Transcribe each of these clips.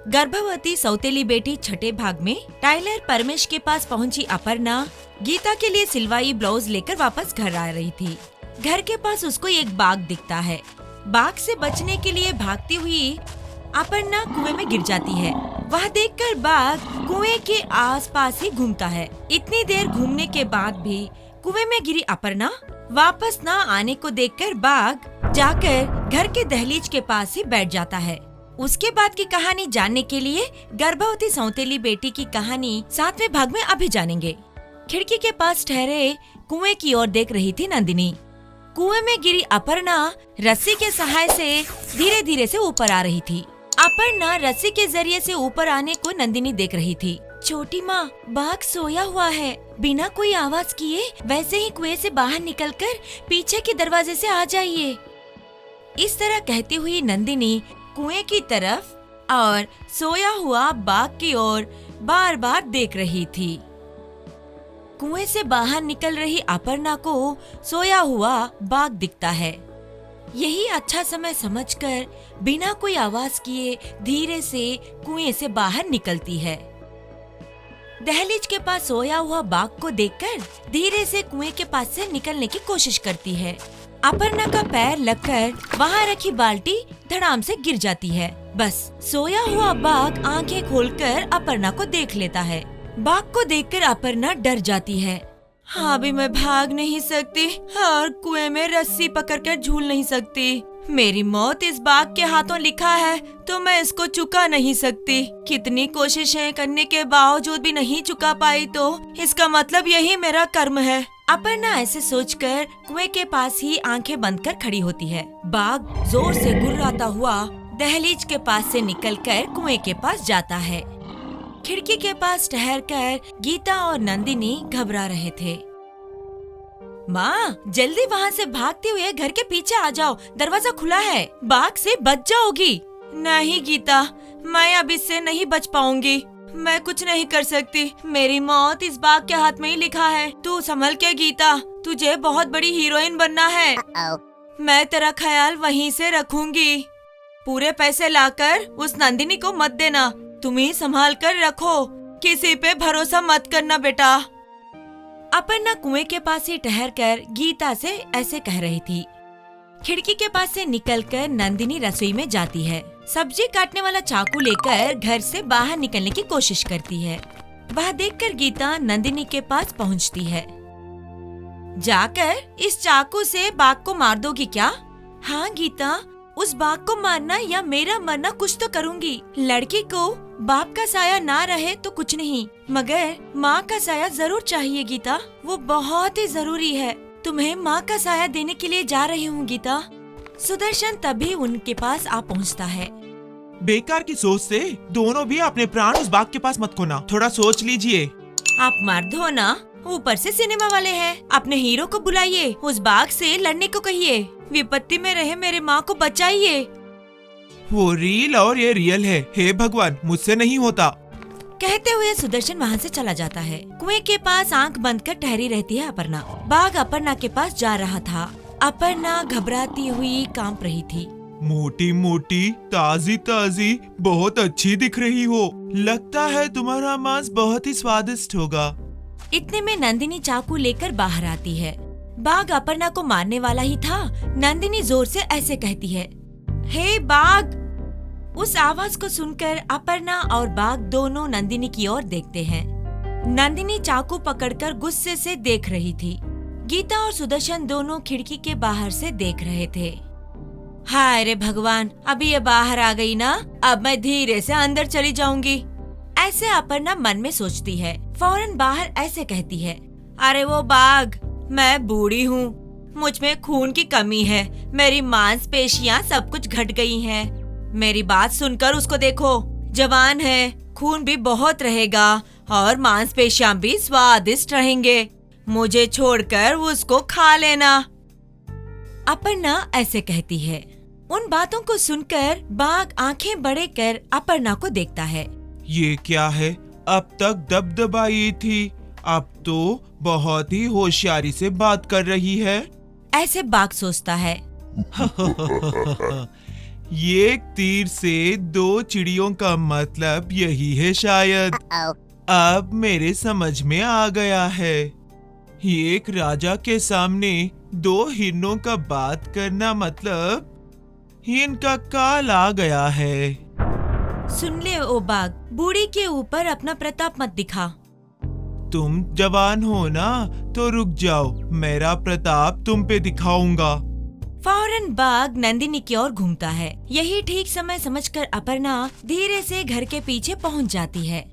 गर्भवती सौतेली बेटी छठे भाग में टाइलर परमेश के पास पहुंची अपर्णा गीता के लिए सिलवाई ब्लाउज लेकर वापस घर आ रही थी। घर के पास उसको एक बाघ दिखता है। बाघ से बचने के लिए भागती हुई अपर्णा कुएं में गिर जाती है। वह देखकर बाघ कुएं के आसपास ही घूमता है। इतनी देर घूमने के बाद भी कुएं में गिरी अपर्णा वापस न आने को देखकर बाघ जाकर घर के दहलीज के पास ही बैठ जाता है। उसके बाद की कहानी जानने के लिए गर्भवती सौतेली बेटी की कहानी 7वें भाग में अभी जानेंगे। खिड़की के पास ठहरे कुएं की ओर देख रही थी नंदिनी। कुएं में गिरी अपर्णा रस्सी के सहाय से धीरे धीरे से ऊपर आ रही थी। अपर्णा रस्सी के जरिए से ऊपर आने को नंदिनी देख रही थी। छोटी माँ, बाघ सोया हुआ है। बिना कोई आवाज किए वैसे ही कुएं से बाहर निकलकर पीछे के दरवाजे से आ जाइए। इस तरह कहती हुई नंदिनी कुएं की तरफ और सोया हुआ बाघ की ओर बार बार देख रही थी। कुएं से बाहर निकल रही अपर्णा को सोया हुआ बाघ दिखता है। यही अच्छा समय समझकर बिना कोई आवाज किए धीरे से कुएं से बाहर निकलती है। दहलीज के पास सोया हुआ बाघ को देखकर धीरे से कुएं के पास से निकलने की कोशिश करती है। अपर्णा का पैर लगकर वहाँ रखी बाल्टी धड़ाम से गिर जाती है। बस सोया हुआ बाघ आंखें खोलकर अपर्णा को देख लेता है। बाघ को देखकर अपर्णा डर जाती है। हाँ, भी मैं भाग नहीं सकती और कुएं में रस्सी पकड़कर झूल नहीं सकती। मेरी मौत इस बाघ के हाथों लिखा है तो मैं इसको चुका नहीं सकती। कितनी कोशिशें करने के बावजूद भी नहीं चुका पाई तो इसका मतलब यही मेरा कर्म है। अपर्णा ऐसे सोचकर कुएं के पास ही आंखें बंद कर खड़ी होती है। बाघ जोर से गुर्राता हुआ दहलीज के पास से निकलकर कुएं के पास जाता है। खिड़की के पास ठहरकर गीता और नंदिनी घबरा रहे थे। माँ, जल्दी वहाँ से भागते हुए घर के पीछे आ जाओ, दरवाजा खुला है, बाघ से बच जाओगी। नहीं गीता, मैं अब इससे नहीं बच पाऊंगी। मैं कुछ नहीं कर सकती। मेरी मौत इस बाघ के हाथ में ही लिखा है। तू संभल के गीता, तुझे बहुत बड़ी हीरोइन बनना है। मैं तेरा ख्याल वहीं से रखूंगी। पूरे पैसे लाकर उस नंदिनी को मत देना। तुम ही संभाल कर रखो, किसी पे भरोसा मत करना बेटा। अपर्णा कुएं के पास ही ठहरकर गीता से ऐसे कह रही थी। खिड़की के पास से निकलकर नंदिनी रसोई में जाती है। सब्जी काटने वाला चाकू लेकर घर से बाहर निकलने की कोशिश करती है। वह देखकर गीता नंदिनी के पास पहुंचती है। जाकर इस चाकू से बाघ को मार दोगी क्या? हाँ गीता, उस बाघ को मारना या मेरा मरना कुछ तो करूंगी। लड़की को बाप का साया ना रहे तो कुछ नहीं, मगर माँ का साया जरूर चाहिए गीता। वो बहुत ही जरूरी है। तुम्हें माँ का साया देने के लिए जा रही हूँ गीता। सुदर्शन तभी उनके पास आ पहुँचता है। बेकार की सोच से दोनों भी अपने प्राण उस बाघ के पास मत खोना, थोड़ा सोच लीजिए। आप मर्द हो ना, ऊपर से सिनेमा वाले हैं। अपने हीरो को बुलाइए, उस बाघ से लड़ने को कहिए। विपत्ति में रहे मेरे माँ को बचाइए। वो रील और ये रियल है। हे भगवान, मुझसे नहीं होता। कहते हुए सुदर्शन वहाँ से चला जाता है। कुएं के पास आंख बंद कर ठहरी रहती है अपर्णा। बाघ अपर्णा के पास जा रहा था। अपर्णा घबराती हुई कांप रही थी। मोटी मोटी, ताजी ताजी, बहुत अच्छी दिख रही हो। लगता है तुम्हारा मांस बहुत ही स्वादिष्ट होगा। इतने में नंदिनी चाकू लेकर बाहर आती है। बाघ अपर्णा को मारने वाला ही था। नंदिनी जोर से ऐसे कहती है, हे बाघ। उस आवाज को सुनकर अपर्णा और बाघ दोनों नंदिनी की ओर देखते हैं। नंदिनी चाकू पकड़कर गुस्से से देख रही थी। गीता और सुदर्शन दोनों खिड़की के बाहर से देख रहे थे। हाय रे भगवान, अभी ये बाहर आ गई ना, अब मैं धीरे से अंदर चली जाऊंगी। ऐसे अपर्णा मन में सोचती है। फौरन बाहर ऐसे कहती है, अरे वो बाघ, मैं बूढ़ी हूँ, मुझ में खून की कमी है। मेरी मांसपेशियां सब कुछ घट गई हैं। मेरी बात सुनकर उसको देखो, जवान है, खून भी बहुत रहेगा और मांसपेशियां भी स्वादिष्ट रहेंगे। मुझे छोड़कर उसको खा लेना। अपर्णा ऐसे कहती है। उन बातों को सुनकर बाघ आंखें बड़े कर अपर्णा को देखता है। ये क्या है? अब तक दबदबाई थी, अब तो बहुत ही होशियारी से बात कर रही है। ऐसे बाघ सोचता है। एक तीर से दो चिड़ियों का मतलब यही है शायद। अब मेरे समझ में आ गया है। एक राजा के सामने दो हिरणों का बात करना मतलब इनका काल आ गया है। सुन ले ओ बाघ, बूढ़ी के ऊपर अपना प्रताप मत दिखा। तुम जवान हो ना, तो रुक जाओ, मेरा प्रताप तुम पे दिखाऊंगा। फौरन बाघ नंदिनी की ओर घूमता है। यही ठीक समय समझकर अपर्णा धीरे से घर के पीछे पहुंच जाती है।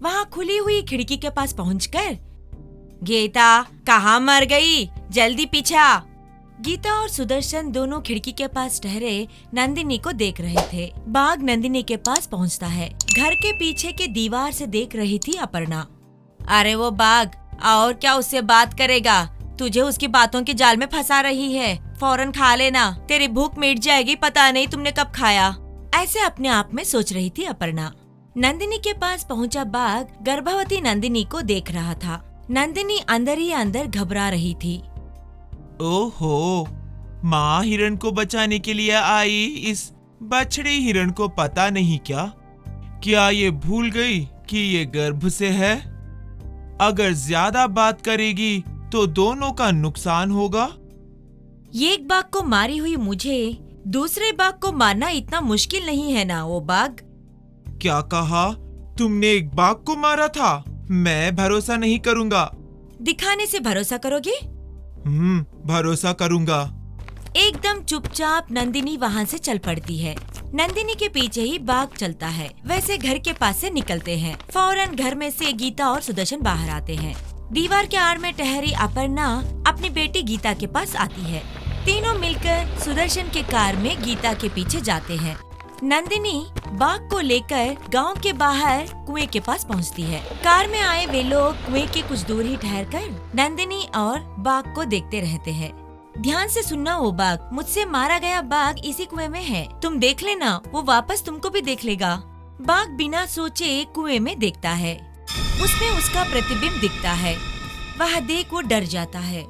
वहां खुली हुई खिड़की के पास पहुंचकर, गीता कहाँ मर गई, जल्दी पीछे आ। गीता और सुदर्शन दोनों खिड़की के पास ठहरे नंदिनी को देख रहे थे। बाघ नंदिनी के पास पहुंचता है। घर के पीछे के दीवार से देख रही थी अपर्णा। अरे वो बाघ, और क्या उससे बात करेगा, तुझे उसकी बातों के जाल में फंसा रही है। फौरन खा लेना, तेरी भूख मिट जाएगी, पता नहीं तुमने कब खाया। ऐसे अपने आप में सोच रही थी अपर्णा। नंदिनी के पास पहुंचा बाघ गर्भवती नंदिनी को देख रहा था। नंदिनी अंदर ही अंदर घबरा रही थी। ओहो, माँ हिरण को बचाने के लिए आई इस बछड़े हिरण को पता नहीं क्या ये भूल गई कि ये गर्भ से है। अगर ज्यादा बात करेगी तो दोनों का नुकसान होगा। एक बाघ को मारी हुई मुझे दूसरे बाघ को मारना इतना मुश्किल नहीं है ना वो बाघ। क्या कहा? तुमने एक बाघ को मारा था? मैं भरोसा नहीं करूंगा। दिखाने से भरोसा करोगे? भरोसा करूंगा। एकदम चुपचाप नंदिनी वहाँ से चल पड़ती है। नंदिनी के पीछे ही बाघ चलता है। वैसे घर के पास से निकलते हैं। फौरन घर में से गीता और सुदर्शन बाहर आते हैं। दीवार के आड़ में ठहरी अपर्णा अपनी बेटी गीता के पास आती है। तीनों मिलकर सुदर्शन के कार में गीता के पीछे जाते हैं। नंदिनी बाघ को लेकर गांव के बाहर कुएं के पास पहुंचती है। कार में आए वे लोग कुएं के कुछ दूर ही ठहरकर नंदिनी और बाघ को देखते रहते हैं। ध्यान से सुनना वो बाघ, मुझसे मारा गया बाघ इसी कुएं में है। तुम देख लेना, वो वापस तुमको भी देख लेगा। बाघ बिना सोचे कुएं में देखता है। उसमें उसका प्रतिबिंब दिखता है। वह देख वो डर जाता है।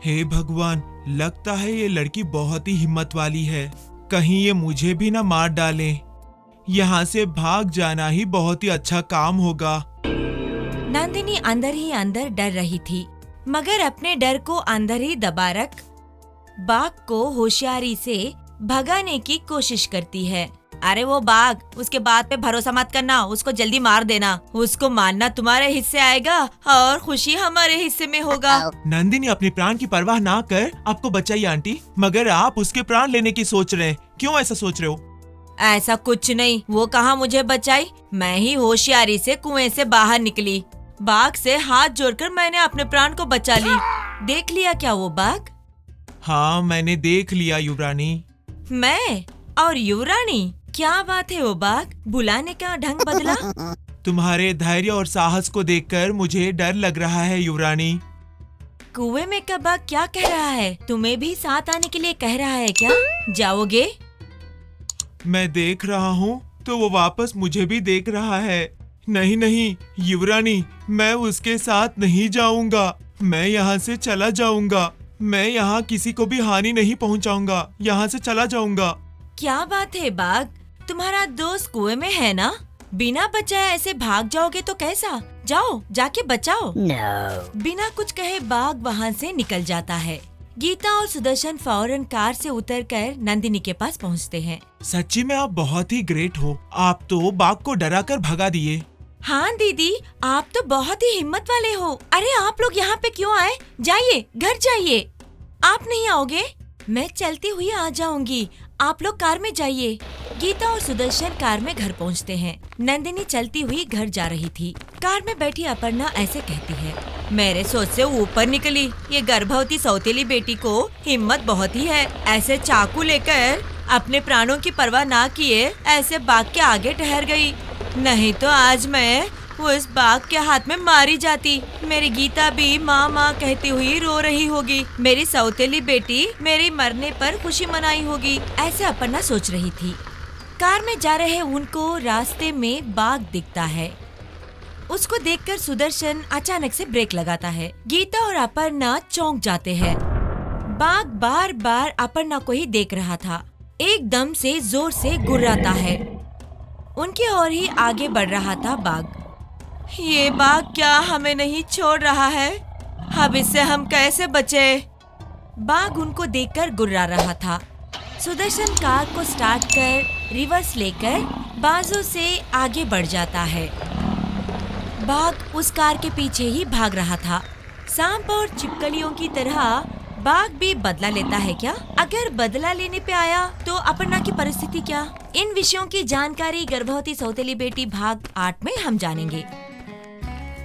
हे भगवान, लगता है ये लड़की बहुत ही हिम्मत वाली है। कहीं ये मुझे भी न मार डाले। यहाँ से भाग जाना ही बहुत ही अच्छा काम होगा। नंदिनी अंदर ही अंदर डर रही थी, मगर अपने डर को अंदर ही दबा रख बाघ को होशियारी से भगाने की कोशिश करती है। अरे वो बाघ, उसके बात पे भरोसा मत करना, उसको जल्दी मार देना। उसको मारना तुम्हारे हिस्से आएगा और खुशी हमारे हिस्से में होगा। नंदिनी अपने प्राण की परवाह ना कर आपको बचाई आंटी, मगर आप उसके प्राण लेने की सोच रहे हैं। क्यों ऐसा सोच रहे हो? ऐसा कुछ नहीं, वो कहाँ मुझे बचाई, मैं ही होशियारी से कुएं से बाहर निकली। बाघ से हाथ जोड़कर मैंने अपने प्राण को बचा ली। देख लिया क्या वो बाघ? हाँ, मैंने देख लिया युवरानी। मैं और युवरानी? क्या बात है वो बाघ, बुलाने का ढंग बदला? तुम्हारे धैर्य और साहस को देखकर मुझे डर लग रहा है युवरानी। कुएं में का बाघ क्या कह रहा है? तुम्हें भी साथ आने के लिए कह रहा है क्या? जाओगे? मैं देख रहा हूँ तो वो वापस मुझे भी देख रहा है। नहीं नहीं युवरानी, मैं उसके साथ नहीं जाऊंगा। मैं यहाँ से चला जाऊंगा। मैं यहाँ किसी को भी हानि नहीं पहुँचाऊंगा। यहाँ से चला जाऊंगा। क्या बात है बाघ, तुम्हारा दोस्त कुएं में है ना? बिना बचाए ऐसे भाग जाओगे तो कैसा? जाओ, जाके बचाओ। बिना कुछ कहे बाघ वहाँ से निकल जाता है। गीता और सुदर्शन फौरन कार से उतरकर नंदिनी के पास पहुँचते हैं। सच्ची में आप बहुत ही ग्रेट हो। आप तो बाघ को डराकर भगा दिए। हाँ दीदी, आप तो बहुत ही हिम्मत वाले हो। अरे आप लोग यहाँ पे क्यों आए? जाइए, घर जाइए। आप नहीं आओगे? मैं चलती हुई आ जाऊंगी, आप लोग कार में जाइए। गीता और सुदर्शन कार में घर पहुंचते हैं। नंदिनी चलती हुई घर जा रही थी। कार में बैठी अपर्णा ऐसे कहती है, मेरे सोच से ऊपर निकली। ये गर्भवती सौतेली बेटी को हिम्मत बहुत ही है। ऐसे चाकू लेकर अपने प्राणों की परवाह ना किए ऐसे बाघ के आगे ठहर गई। नहीं तो आज मैं उस बाघ के हाथ में मारी जाती। मेरी गीता भी माँ माँ कहती हुई रो रही होगी। मेरी सौतेली बेटी मेरे मरने पर खुशी मनाई होगी। ऐसे अपर्णा सोच रही थी। कार में जा रहे उनको रास्ते में बाघ दिखता है। उसको देखकर सुदर्शन अचानक से ब्रेक लगाता है। गीता और अपर्णा चौंक जाते हैं। बाघ बार बार अपर्णा को ही देख रहा था। एकदम से जोर से गुर्राता है। उनके और ही आगे बढ़ रहा था बाघ। ये बाघ क्या हमें नहीं छोड़ रहा है? अब इससे हम कैसे बचे? बाघ उनको देखकर गुर्रा रहा था। सुदर्शन कार को स्टार्ट कर रिवर्स लेकर बाजू से आगे बढ़ जाता है। बाघ उस कार के पीछे ही भाग रहा था। सांप और छिपकलियों की तरह बाघ भी बदला लेता है क्या? अगर बदला लेने पे आया तो अपर्णा की परिस्थिति क्या? इन विषयों की जानकारी गर्भवती सौतेली बेटी भाग 8 में हम जानेंगे।